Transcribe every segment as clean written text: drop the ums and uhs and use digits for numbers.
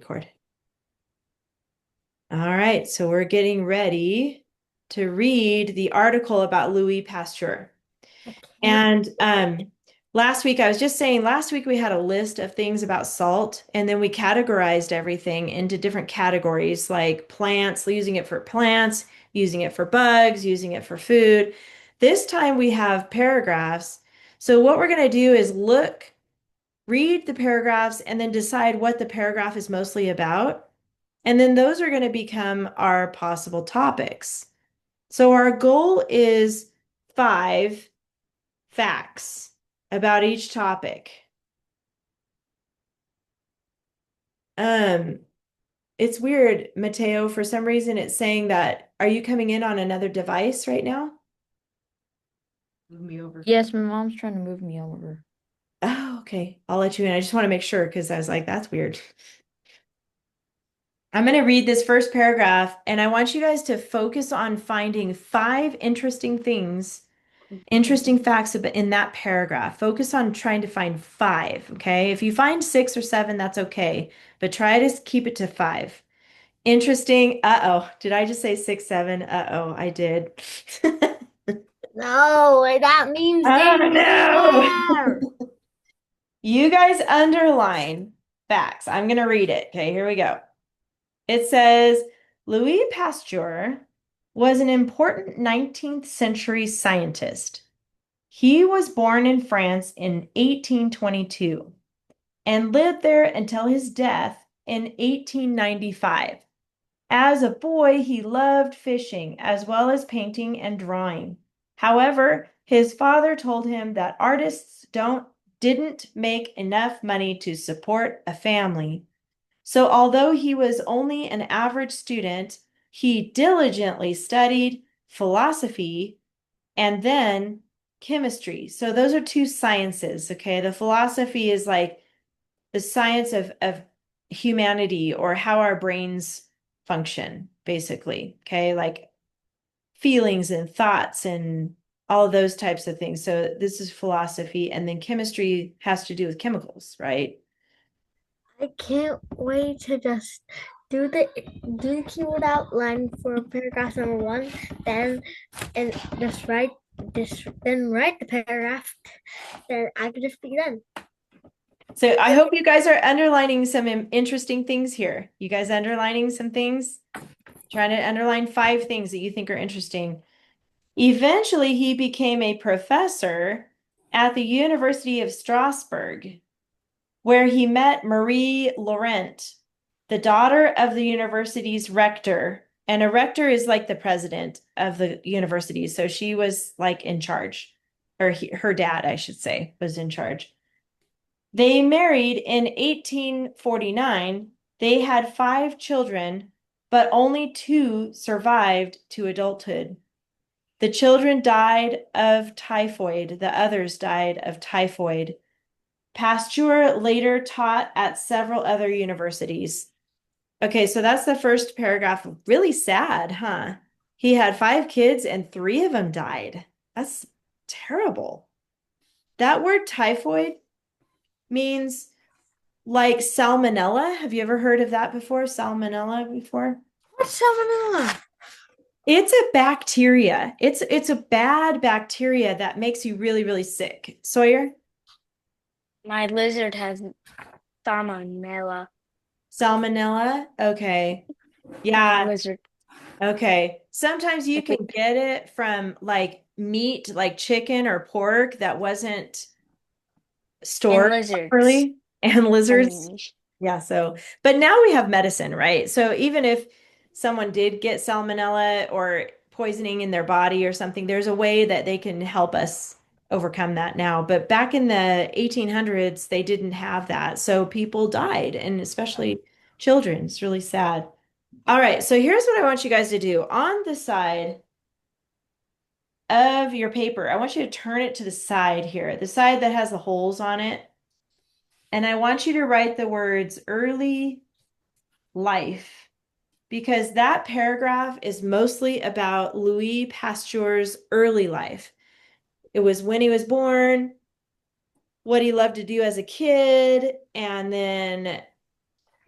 record. All right, so we're getting ready to read the article about Louis Pasteur. And last week, I was just saying, last week we had a list of things about salt, and then we categorized everything into different categories, like plants, using it for plants, using it for bugs, using it for food. This time we have paragraphs. So what we're going to do is read the paragraphs, and then decide what the paragraph is mostly about. And then those are going to become our possible topics. So our goal is 5 facts about each topic. Um, it's weird, Mateo, for some reason it's saying that, are you coming in on another device right now? Move me over. Yes, my mom's trying to move me over. Oh, okay. I'll let you in. I just want to make sure because I was like, that's weird. I'm going to read this first paragraph, and I want you guys to focus on finding 5 interesting facts in that paragraph. Focus on trying to find 5, okay? If you find 6 or 7, that's okay, but try to keep it to 5. Interesting. Uh-oh. Did I just say 6, 7? Uh-oh, I did. No, that means Oh danger. no. You guys underline facts. I'm going to read it. Okay, here we go. It says Louis Pasteur was an important 19th century scientist. He was born in France in 1822 and lived there until his death in 1895. As a boy, he loved fishing as well as painting and drawing. However, his father told him that artists didn't make enough money to support a family. So although he was only an average student, he diligently studied philosophy and then chemistry. So those are 2 sciences, okay? The philosophy is like the science of humanity, or how our brains function, basically, okay? Like feelings and thoughts and all those types of things. So this is philosophy, and then chemistry has to do with chemicals, right? I can't wait to just do the keyword outline for paragraph number 1, then and write the paragraph. Then I could just be done. So I hope you guys are underlining some interesting things here. You guys underlining some things? Trying to underline 5 things that you think are interesting. Eventually, he became a professor at the University of Strasbourg, where he met Marie Laurent, the daughter of the university's rector. And a rector is like the president of the university. So she was like in charge, or her dad, I should say, was in charge. They married in 1849. They had 5 children, but only 2 survived to adulthood. The children died of typhoid. The others died of typhoid. Pasteur later taught at several other universities. Okay, so that's the first paragraph. Really sad, huh? He had 5 kids and 3 of them died. That's terrible. That word typhoid means like salmonella. Have you ever heard of that before? Salmonella before? What's salmonella? It's a bacteria. It's a bad bacteria that makes you really, really sick. Sawyer? My lizard has salmonella. Salmonella? Okay. My Yeah. lizard. Okay. Sometimes you I can think. get it from like meat, like chicken or pork that wasn't And stored lizards. properly, and I lizards. mean, Yeah, so, but now we have medicine, right? So even if someone did get salmonella or poisoning in their body or something, there's a way that they can help us overcome that now. But back in the 1800s, they didn't have that. So people died, and especially children. It's really sad. All right, so here's what I want you guys to do. On the side of your paper, I want you to turn it to the side here, the side that has the holes on it. And I want you to write the words early life, because that paragraph is mostly about Louis Pasteur's early life. It was when he was born, what he loved to do as a kid, and then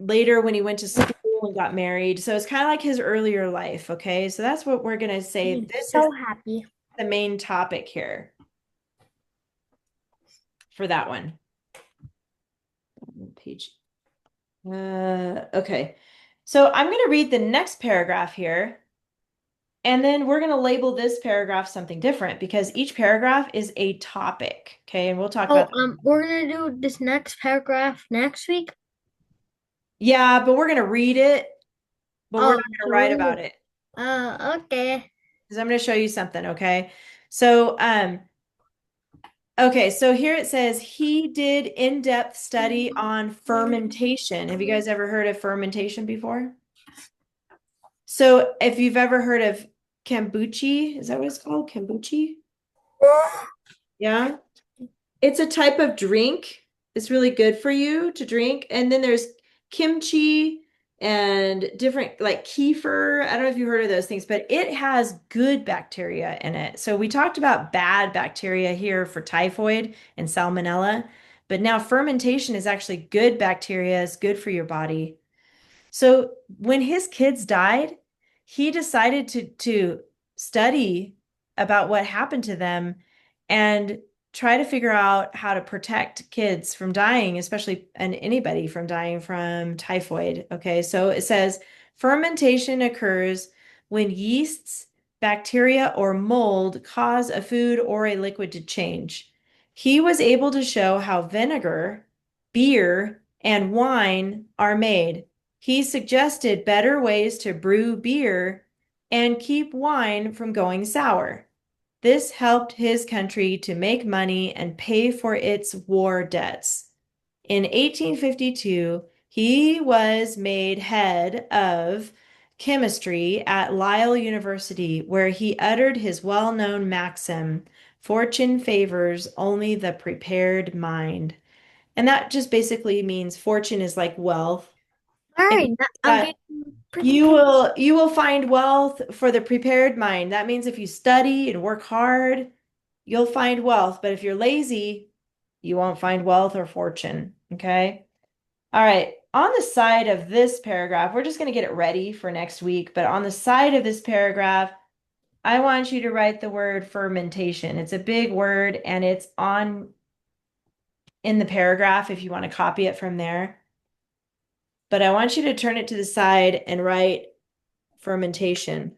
later when he went to school and got married. So it's kind of like his earlier life. Okay. So that's what we're going to say. I'm This is so happy. the main topic here for that one. Page. Okay. So I'm going to read the next paragraph here. And then we're going to label this paragraph something different because each paragraph is a topic. Okay. And we'll talk Oh, about that. we're gonna do this next paragraph next week. Yeah, but we're going to read it, but we're Oh, not going to so write about it okay. because I'm going to show you something. Okay. So, okay. So here it says he did in-depth study on fermentation. Have you guys ever heard of fermentation before? So if you've ever heard of kombucha, is that what it's called? Kombucha? Yeah. It's a type of drink. It's really good for you to drink. And then there's kimchi and different like kefir. I don't know if you heard of those things, but it has good bacteria in it. So we talked about bad bacteria here for typhoid and salmonella, but now fermentation is actually good bacteria. It's good for your body. So when his kids died, he decided to study about what happened to them and try to figure out how to protect kids from dying, especially and anybody from dying from typhoid. Okay, so it says fermentation occurs when yeasts, bacteria, or mold cause a food or a liquid to change. He was able to show how vinegar, beer, and wine are made. He suggested better ways to brew beer and keep wine from going sour. This helped his country to make money and pay for its war debts. In 1852, he was made head of chemistry at Lyle University, where he uttered his well-known maxim, "Fortune favors only the prepared mind." And that just basically means fortune is like wealth. All It right, means I'm that getting pretty you will find wealth for the prepared mind. That means if you study and work hard, you'll find wealth. But if you're lazy, you won't find wealth or fortune. Okay. All right. On the side of this paragraph, we're just going to get it ready for next week. But on the side of this paragraph, I want you to write the word fermentation. It's a big word and it's on in the paragraph if you want to copy it from there. But I want you to turn it to the side and write fermentation.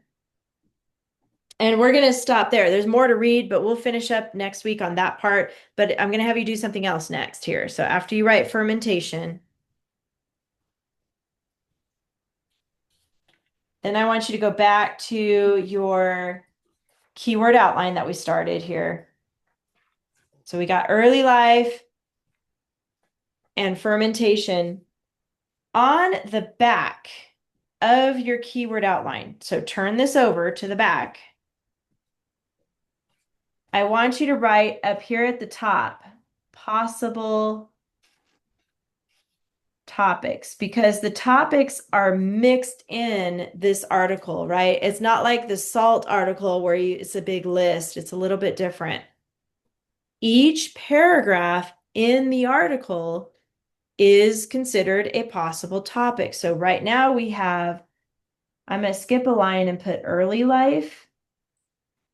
And we're going to stop there. There's more to read, but we'll finish up next week on that part. But I'm going to have you do something else next here. So after you write fermentation, then I want you to go back to your keyword outline that we started here. So we got early life and fermentation on the back of your keyword outline. So turn this over to the back. I want you to write up here at the top, possible topics, because the topics are mixed in this article, right? It's not like the SALT article where it's a big list. It's a little bit different. Each paragraph in the article is considered a possible topic. So right now we have, I'm going to skip a line and put early life,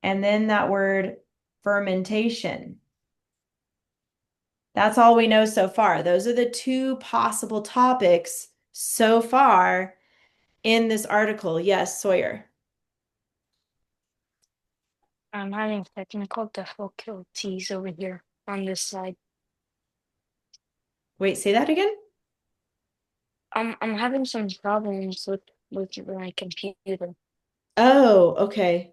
and then that word fermentation. That's all we know so far. Those are the two possible topics so far in this article. Yes, Sawyer. I'm having technical difficulties over here on this side. Wait, say that again? I'm having some problems with my computer. Oh, okay.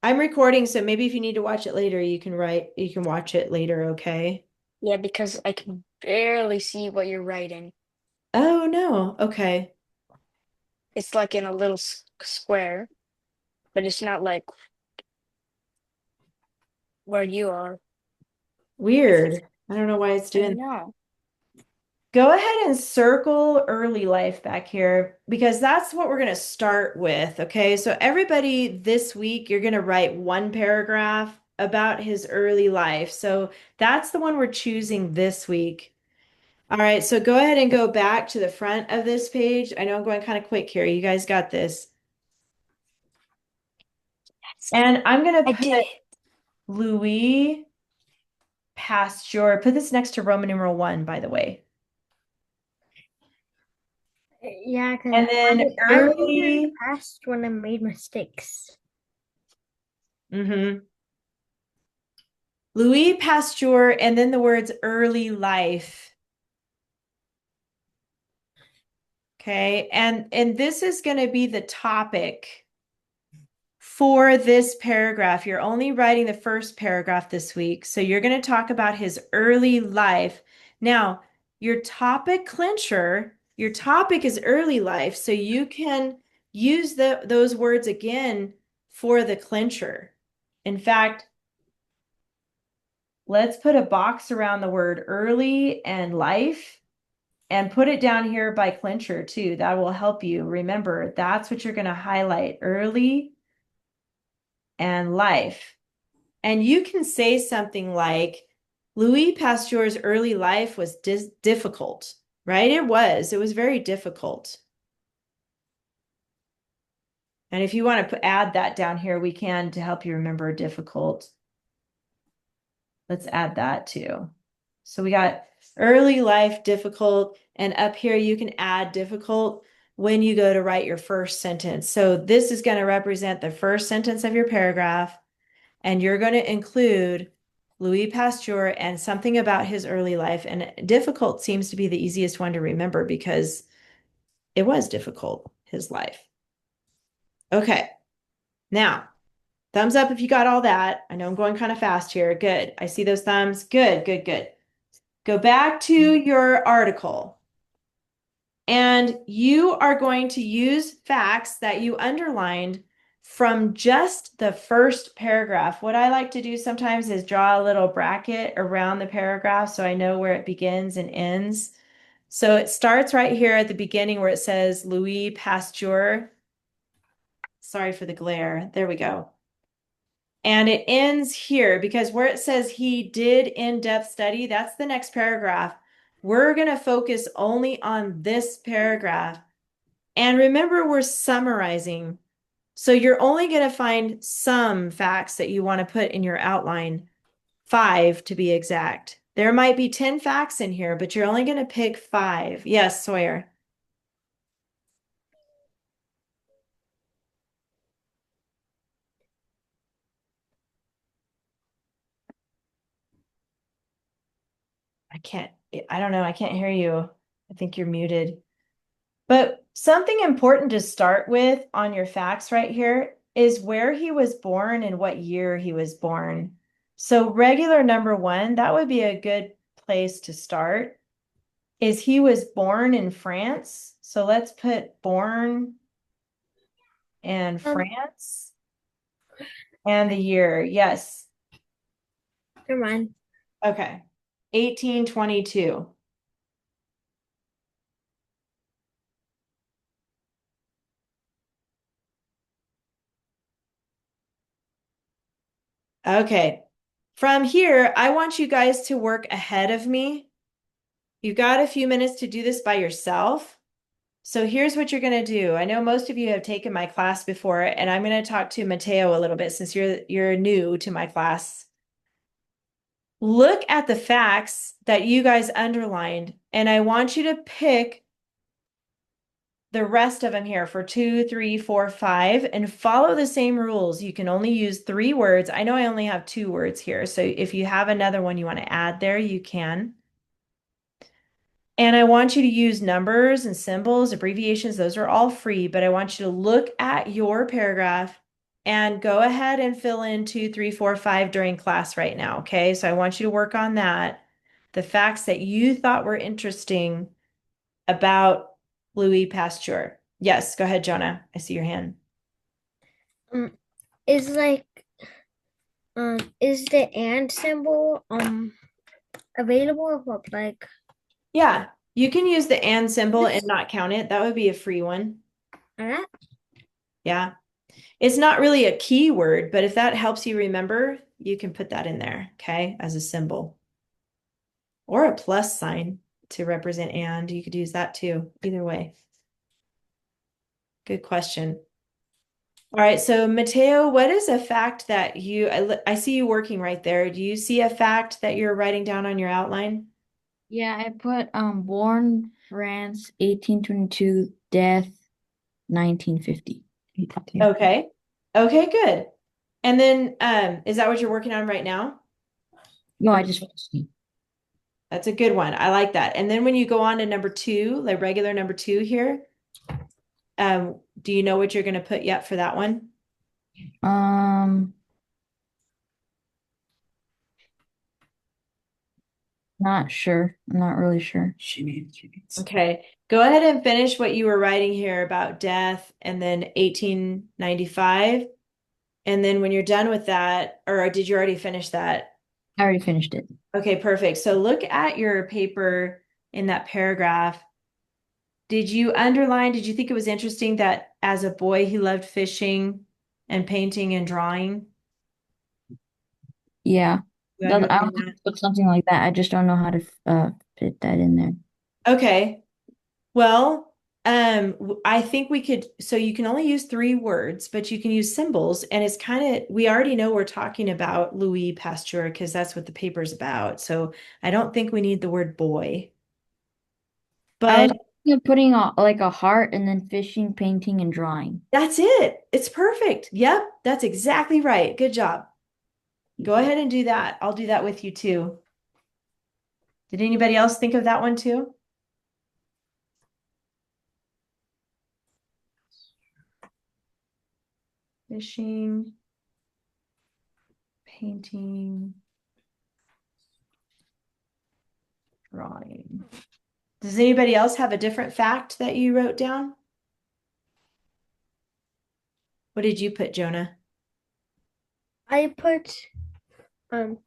I'm recording, so maybe if you need to watch it later, you can watch it later, okay? Yeah, because I can barely see what you're writing. Oh, no. Okay. It's like in a little square, but it's not like where you are. Weird. I don't know why it's I doing. know. Go ahead and circle early life back here because that's what we're going to start with. Okay. So, everybody this week, you're going to write one paragraph about his early life. So, that's the one we're choosing this week. All right, so go ahead and go back to the front of this page. I know I'm going kind of quick here. You guys got this. And I'm going to I put did. Louis Pasteur. Put this next to Roman numeral 1, by the way. Yeah, because And then I wrote it in the early. past when I made mistakes. Mm-hmm. Louis Pasteur, and then the words early life. Okay, and this is going to be the topic for this paragraph. You're only writing the first paragraph this week, so you're going to talk about his early life. Now, your topic clincher, your topic is early life, so you can use those words again for the clincher. In fact, let's put a box around the word early and life and put it down here by clincher too. That will help you. Remember, that's what you're going to highlight, early and life. And you can say something like, Louis Pasteur's early life was difficult, right? It was very difficult. And if you want to add that down here, we can to help you remember difficult. Let's add that too. So we got early life difficult, and up here you can add difficult when you go to write your first sentence. So this is going to represent the first sentence of your paragraph, and you're going to include Louis Pasteur and something about his early life. And difficult seems to be the easiest one to remember because it was difficult, his life. Okay, now thumbs up if you got all that. I know I'm going kind of fast here. Good. I see those thumbs. Good, good, good. Go back to your article. And you are going to use facts that you underlined from just the first paragraph. What I like to do sometimes is draw a little bracket around the paragraph so I know where it begins and ends. So it starts right here at the beginning where it says Louis Pasteur. Sorry for the glare. There we go. And it ends here because where it says he did in-depth study, that's the next paragraph. We're going to focus only on this paragraph. And remember, we're summarizing. So you're only going to find some facts that you want to put in your outline, 5 to be exact. There might be 10 facts in here, but you're only going to pick 5. Yes, Sawyer. I don't know. I can't hear you. I think you're muted. But something important to start with on your facts right here is where he was born and what year he was born. So regular number 1, that would be a good place to start. Is he was born in France. So let's put born in France and the year. Yes. Never mind. Okay. 1822. Okay. From here, I want you guys to work ahead of me. You got a few minutes to do this by yourself. So here's what you're going to do. I know most of you have taken my class before, and I'm going to talk to Mateo a little bit since you're new to my class. Look at the facts that you guys underlined, and I want you to pick the rest of them here for 2, 3, 4, 5, and follow the same rules. You can only use 3 words. I know I only have 2 words here, so if you have another one you want to add there, you can. And I want you to use numbers and symbols, abbreviations, those are all free, but I want you to look at your paragraph and go ahead and fill in 2, 3, 4, 5 during class right now, okay? So I want you to work on that. The facts that you thought were interesting about Louis Pasteur. Yes, go ahead, Jonah. I see your hand. Um, is like is the and symbol available or what like Yeah, you can use the and symbol and not count it. That would be a free one. that? Yeah. It's not really a keyword, but if that helps you remember, you can put that in there, okay, as a symbol or a plus sign. to represent and. You could use that too, either way. Good question. All right, so Mateo, what is a fact that I see you working right there. Do you see a fact that you're writing down on your outline? Yeah, I put born France 1822, death 1950. Okay. Okay, good. And then is that what you're working on right now? No, Or I just finished it. that's a good one. I like that. And then when you go on to number two, like regular number two here, do you know what you're going to put yet for that one? Um, Not sure. I'm not really sure. Okay. Go ahead and finish what you were writing here about death and then 1895. And then when you're done with that, or did you already finish that? I already finished it. Okay, perfect. So look at your paper in that paragraph. Did you underline, did you think it was interesting that as a boy he loved fishing and painting and drawing? Yeah. You I underline was gonna that? put something like that. I just don't know how to fit that in there. Okay. Well, I think we could, so you can only use three words, but you can use symbols. And it's kind of, we already know we're talking about Louis Pasteur because that's what the paper's about. So I don't think we need the word boy. I was But thinking of putting like a heart and then fishing, painting, and drawing. that's it. It's perfect. Yep, that's exactly right. Good job. Go ahead and do that. I'll do that with you too. Did anybody else think of that one too? Fishing, painting, drawing. Does anybody else have a different fact that you wrote down? What did you put, Jonah? I put um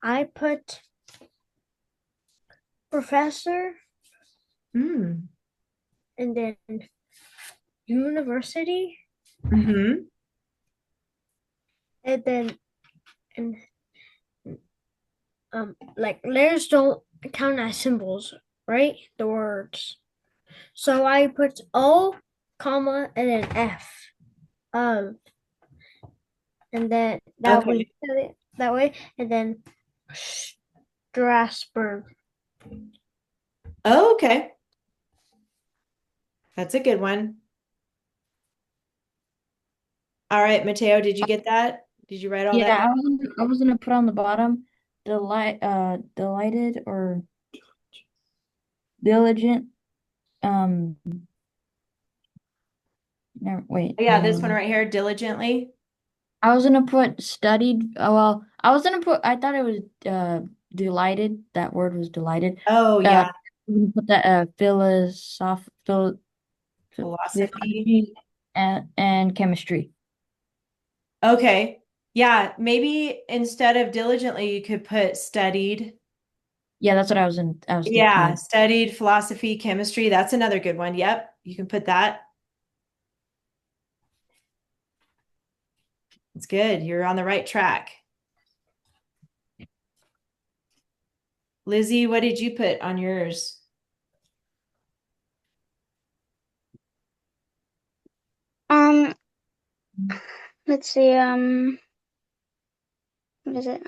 I put professor Hmm. and then university Mm-hmm. and then and like letters don't count as symbols, right? The words. So I put O, comma, and then F. Um, and then Okay. that way, and then Strasbourg. Oh, okay. That's a good one. All right, Mateo, did you get that? Did you write all that Yeah, down? I was gonna put on the bottom delighted or diligent. Um, no, wait. Yeah, this one right here, diligently. I was gonna put studied. Well, I was gonna put. I thought it was delighted. That word was delighted. Oh, Uh, yeah. I'm gonna put that Philosophy. philosophy and chemistry. Okay. Yeah, maybe instead of diligently, you could put studied. Yeah, that's what I was thinking Yeah, of. studied philosophy, chemistry. That's another good one. Yep, you can put that. It's good. You're on the right track. Lizzie, what did you put on yours? Um, let's see. What is it?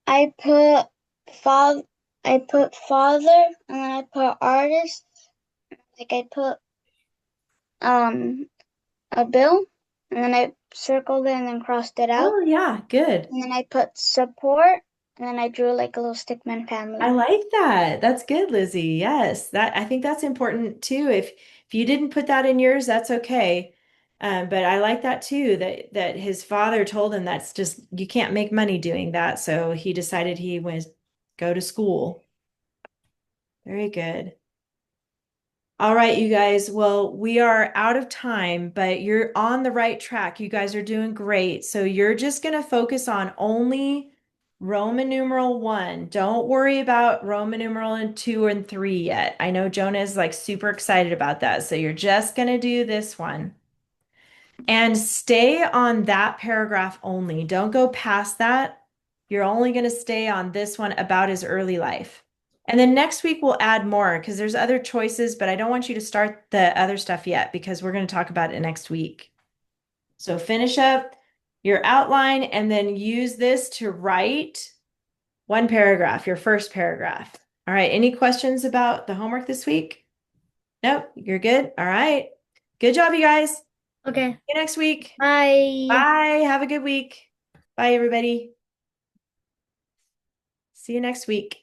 I put father. I put father, and then I put artist. Like I put um a bill, and then I circled it and then crossed it out. Oh, yeah, good. And then I put support, and then I drew like a little stickman I family. like that. That's good, Lizzie. Yes, that I think that's important too. If you didn't put that in yours, that's okay. But I like that too, that his father told him that's just you can't make money doing that. So he decided he was go to school. Very good. All right, you guys. Well, we are out of time, but you're on the right track. You guys are doing great. So you're just going to focus on only Roman numeral one. Don't worry about Roman numeral and two and three yet. I know Jonah is like super excited about that. So you're just going to do this one and stay on that paragraph only. Don't go past that. You're only going to stay on this one about his early life. And then next week we'll add more because there's other choices, but I don't want you to start the other stuff yet because we're going to talk about it next week. So finish up your outline and then use this to write one paragraph, your first paragraph. All right. Any questions about the homework this week? Nope. You're good. All right. Good job, you guys. See Okay. you next week. Bye. Bye. Have a good week. Bye, everybody. See you next week.